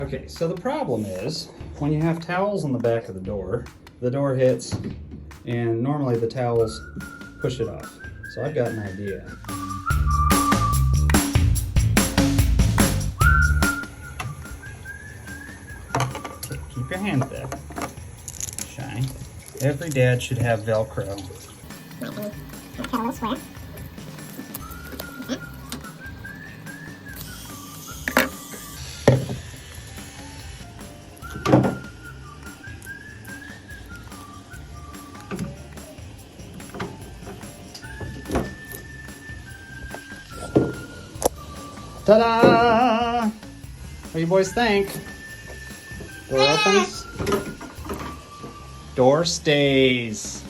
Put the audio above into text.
Okay, so the problem is when you have towels on the back of the door hits, and normally the towels push it off. So I've got an idea. Keep your hands there. Shine. Every dad should have Velcro. Cut a little square. Ta-da! What do you boys think? Door opens. Door stays.